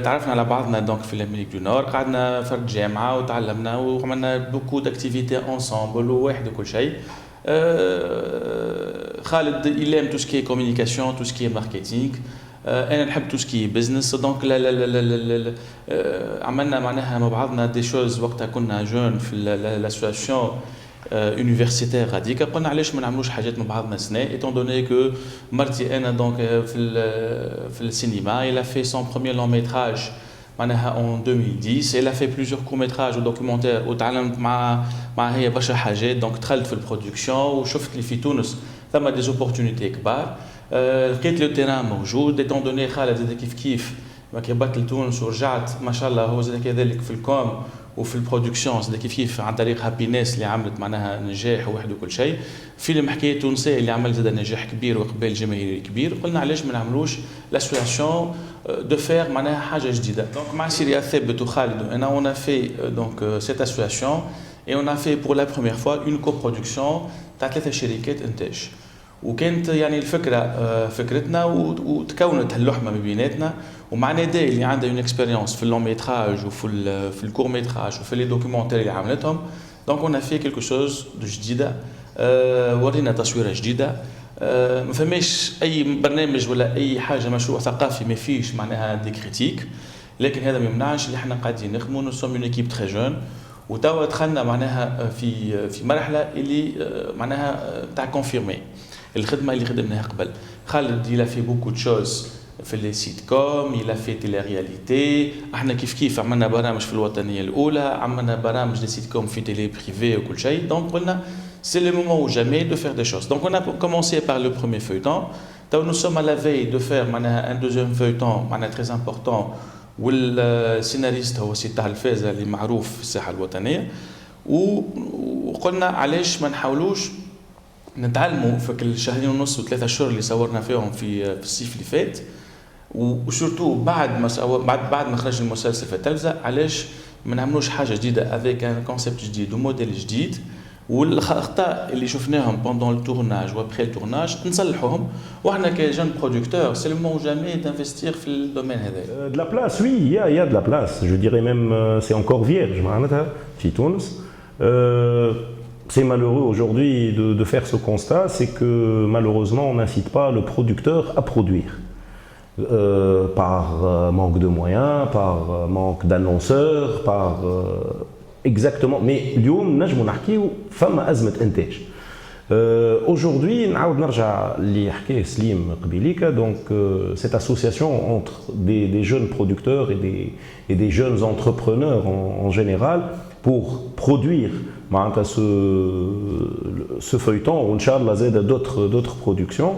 تعرفنا على بعضنا دونك في الامريك دو نور، قعدنا في الجامعه وتعلمنا وعملنا بوكو داكتيفيتي انصامبل وواحد وكل شيء. خالد il aime tout ce qui est communication, tout ce qui est marketing. انا نحب tout ce qui est business. دونك لا لا لا لا لا عملنا معناها مع بعضنا دي شوز وقتها كنا جون في لاسوسياسيون universitaire هذيك. قلنا علاش ما نعملوش حاجات مع بعضنا سنة étant donné que مرتي انا دونك في السينما il a fait son premier long métrage معناها en 2010. elle a fait plusieurs courts métrages و documentaires وتعلمت مع هي برشا حاجات. دونك دخلت في البرودكسيون وشفت اللي في تونس ثم دي زوبورتونيتي كبار. لقيت لو تيران موجود étant donné خالد زاد كيف ما كيبط لتونس ورجعت ما شاء الله هو زاد كذلك في الكوم وفي البرودكسيون زاد كيف عن طريق هابينس اللي عملت معناها نجاح وحده وكل شيء. فيلم حكايه تونسيه اللي عمل زاد نجاح كبير وقبال جماهيري كبير. قلنا علاش ما نعملوش لاسوسياسيون دو فير معناها حاجه جديده. دونك مع سيريا ثابت وخالد وانا اون ا في دونك سيت اسوسياسيون et on a fait pour la première fois une coproduction تاع 3 شركات انتاج. وكانت يعني الفكره فكرتنا وتكونت اللحمه ما بيناتنا ومع نادي اللي عنده اون اكسبيريونس في اللون ميتراج وفي الكور ميتراج وفي لي دوكيومونتير اللي عملتهم. دونك اون في كيلكو شوز دو جديده. ورينا تصويره جديده. ما فماش اي برنامج ولا اي حاجه مشروع ثقافي ما فيش معناها دي كريتيك، لكن هذا ما يمنعش اللي احنا قاعدين نخدموا. نو سوم اون ايكيب تري جون وتوا دخلنا معناها في مرحله اللي معناها تاع كونفيرمي الخدمه اللي خدمناها قبل. خالد il a fait beaucoup de choses في لي سيت كوم، il a fait تيلي رياليتي. احنا كيف عملنا برامج في الوطنيه الاولى، عملنا برامج لي سيت كوم في تيلي بريفي وكل شيء. دونك قلنا c'est le moment ou jamais de faire des choses. Donc on a commencé par le premier feuilleton. Donc nous sommes à la veille de faire un deuxième feuilleton très important والسيناريست هو سي تاع الفازة اللي معروف في الساحه الوطنيه. وقلنا علاش ما نحاولوش نتعلموا في كل شهرين ونص و3 اشهر اللي صورنا فيهم في الصيف اللي فات وسورتو بعد ما خرج المسلسل في التلفزه، علاش ما نعملوش حاجه جديده افيك ان كونسيبت جديد وموديل جديد. والاخطاء اللي شفناهم بوندون التورناج وابخي التورناج نصلحوهم. واحنا كجون برودكتور سي لو مون جامي دانفستير في الدومين هذا. De la place, oui, il y a de la place. Je dirais même c'est encore vierge معناتها في تونس. C'est malheureux aujourd'hui de faire ce constat, c'est que malheureusement on n'incite pas le producteur à produire. Par manque de moyens, par manque d'annonceurs, par exactement. Mais اليوم نجمو نحكيو فما أزمة إنتاج. Aujourd'hui نعاود نرجع اللي حكاه سليم قبيليكا. Donc cette association entre des jeunes producteurs et des jeunes entrepreneurs en général pour produire ce feuilleton ou Inch'Allah d'autres productions.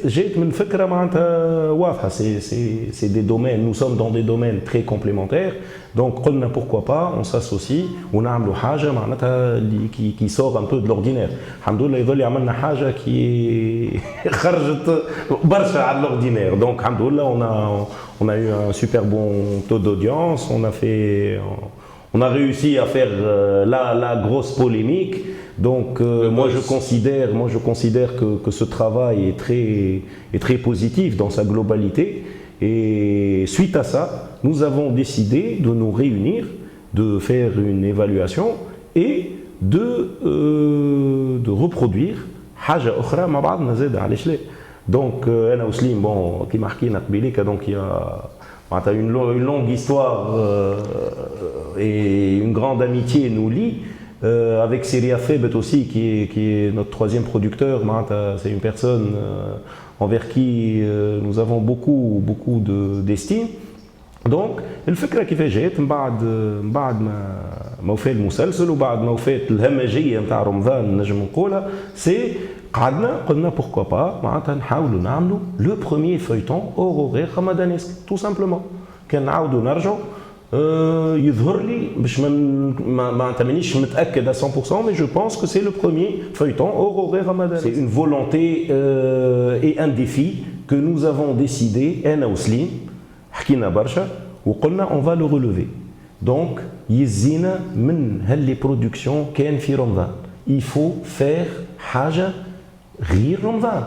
جيت من فكره معناتها واضحه. c'est des domaines, nous sommes dans des domaines très complémentaires. Donc قلنا pourquoi pas on s'associe ونعملوا حاجه معناتها اللي qui sort un peu de l'ordinaire. الحمد لله يظل عملنا حاجه qui خرجت برشا على l'ordinaire. Donc الحمد لله on a eu un super bon taux d'audience. On a réussi à faire la grosse polémique. Donc moi je considère que ce travail est très positif dans sa globalité. Et suite à ça, nous avons décidé de nous réunir, de faire une évaluation et de reproduire حاجة أخرى مع بعضنا زاد علاش لا. Donc أنا وسليم bon كيما حكينا قبيليك donc il y a une longue histoire et une grande amitié nous lie. Avec Syria Febet aussi qui est notre troisième producteur. C'est une personne envers qui nous avons beaucoup d'estime. Donc الفكرة كيفاش جات من بعد ما وفى المسلسل وبعد ما وفات الهمجية نتاع رمضان نجم نقولها. قلنا pourquoi pas معناتها نحاولوا نعملوا le premier feuilleton aurorien ramadanesque tout simplement. كان نعاودوا نرجعوا يظهر لي باش ما مانيش متاكد à 100%, mais je pense que c'est le premier feuilleton aurorien ramadan. C'est une volonté et un défi que nous avons décidé انا وسليم حكينا برشا وقلنا on va le relever. Donc يزينا من هاللي برودكسيون كان في رمضان. Il faut faire حاجه غير رمضان.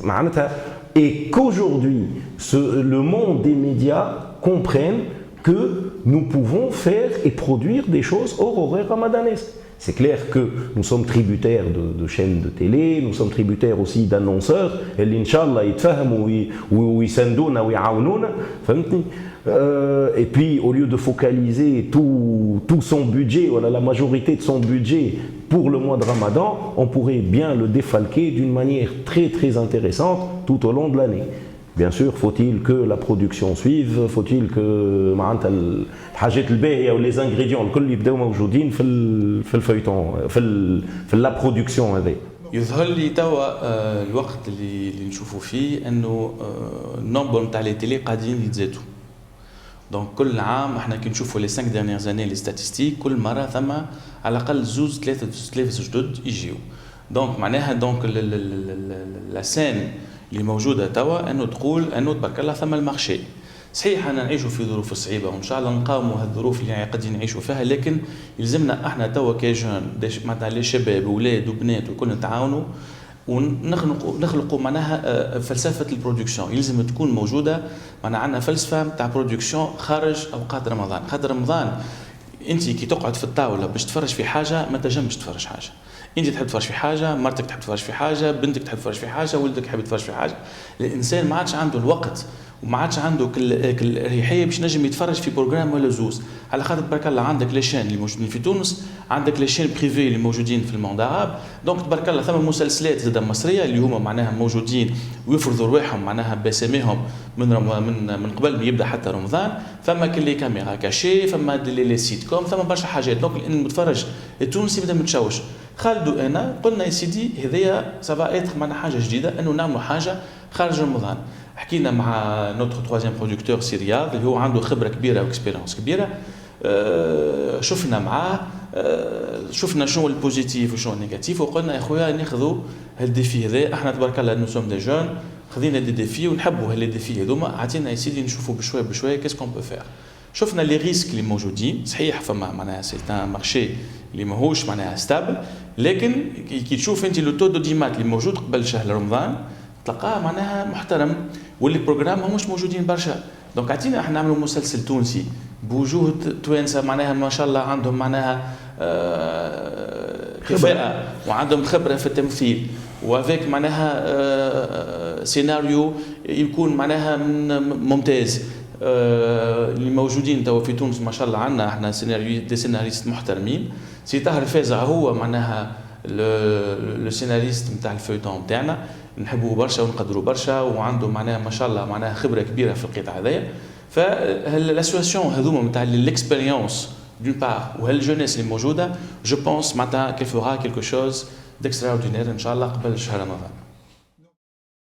معناتها et qu'aujourd'hui le monde des médias comprenne que nous pouvons faire et produire des choses hors horaire ramadanesque. C'est clair que nous sommes tributaires de chaînes de télé, nous sommes tributaires aussi d'annonceurs, et l'inchallah et puis au lieu de focaliser tout son budget, voilà, la majorité de son budget pour le mois de Ramadan, on pourrait bien le défalquer d'une manière très très intéressante tout au long de l'année. Bien sûr, faut-il que la production suive, faut-il que les ingrédients الكل يبداو موجودين في الفeuilleton في la production هذه. يظهر لي توا الوقت اللي نشوفوا فيه انه النمبر نتاع لي تيلي قاعدين يتزادوا. دونك كل عام احنا كي نشوفوا لي 5 dernières années لي ستاتستيك كل مره ثم على الاقل زوز ثلاثه جدد يجيو. دونك معناها دونك لا سين اللي موجوده توا انه تقول انه تبارك الله ثم المارشي. صحيح انا نعيشوا في ظروف صعيبه وان شاء الله نقاوموا هالظروف اللي قاعدين نعيشوا فيها، لكن يلزمنا احنا توا كجون معناتها لي شباب واولاد وبنات وكل نتعاونوا ونخلقوا معناها فلسفه البرودكسيون. يلزم تكون موجوده معناها عندنا فلسفه تاع برودكسيون خارج اوقات رمضان. خاطر رمضان انت كي تقعد في الطاوله باش تفرج في حاجه ما تنجمش تفرج حاجه. انت تحب تفرج في حاجه، مرتك تحب تفرج في حاجه، بنتك تحب تفرج في حاجه، ولدك يحب يتفرج في حاجه. الانسان ما عادش عنده الوقت وما عادش عنده كل الريحيه باش نجم يتفرج في بروجرام ولا زوز. على خاطر تبارك الله عندك لي شين اللي موجودين في تونس، عندك لي شين بريفي اللي موجودين في الموند عرب، دونك تبارك الله ثم مسلسلات زاده مصريه اللي هما معناها موجودين ويفرضوا رواحهم معناها بساميهم من قبل ما يبدا حتى رمضان. فما كل لي كاميرا كاشي، فما لي سيت كوم، ثم برشا حاجات. دونك المتفرج التونسي بدا متشوش. خالد وانا قلنا يا سيدي هذيا سافا اتر معنا حاجه جديده انه نعملوا حاجه خارج رمضان. حكينا مع نوتر تروازيام برودكتور سي رياض اللي هو عنده خبره كبيره واكسبيريونس كبيره. شفنا معاه، شفنا شنو البوزيتيف وشنو النيجاتيف، وقلنا يا خويا ناخذوا هالديفي هذا. احنا تبارك الله نو سوم دي جون خذينا دي ديفي ونحبوا هاللي ديفي هذوما. عطينا يا سيدي نشوفوا بشويه بشويه كيس كون بو فير. شفنا لي ريسك اللي موجودين. صحيح فما معناها سي ان مارشي اللي ماهوش معناها ستابل، لكن كي تشوف انت لو تو دو ديمات اللي موجود قبل شهر رمضان تلقاه معناها محترم، واللي بروجرام ماهوش موجودين برشا. دونك عطينا احنا نعملوا مسلسل تونسي بوجوه توانسه معناها ما شاء الله عندهم معناها كفاءه وعندهم خبره في التمثيل، وافيك معناها سيناريو يكون معناها ممتاز. اللي موجودين توا في تونس ما شاء الله عندنا احنا سيناريست محترمين. سي طاهر فازع هو معناها لو سيناريست نتاع الفيوتون نتاعنا، نحبوه برشا ونقدروا برشا، وعنده معناها ما شاء الله معناها خبره كبيره في القطاع هذايا. فالاسواسيون هذوما نتاع ليكسبيريونس دون بار وهالجونيس اللي موجوده جو بونس معناتها كيل فورا كيلكو شوز ديكستراوردينير ان شاء الله قبل شهر رمضان.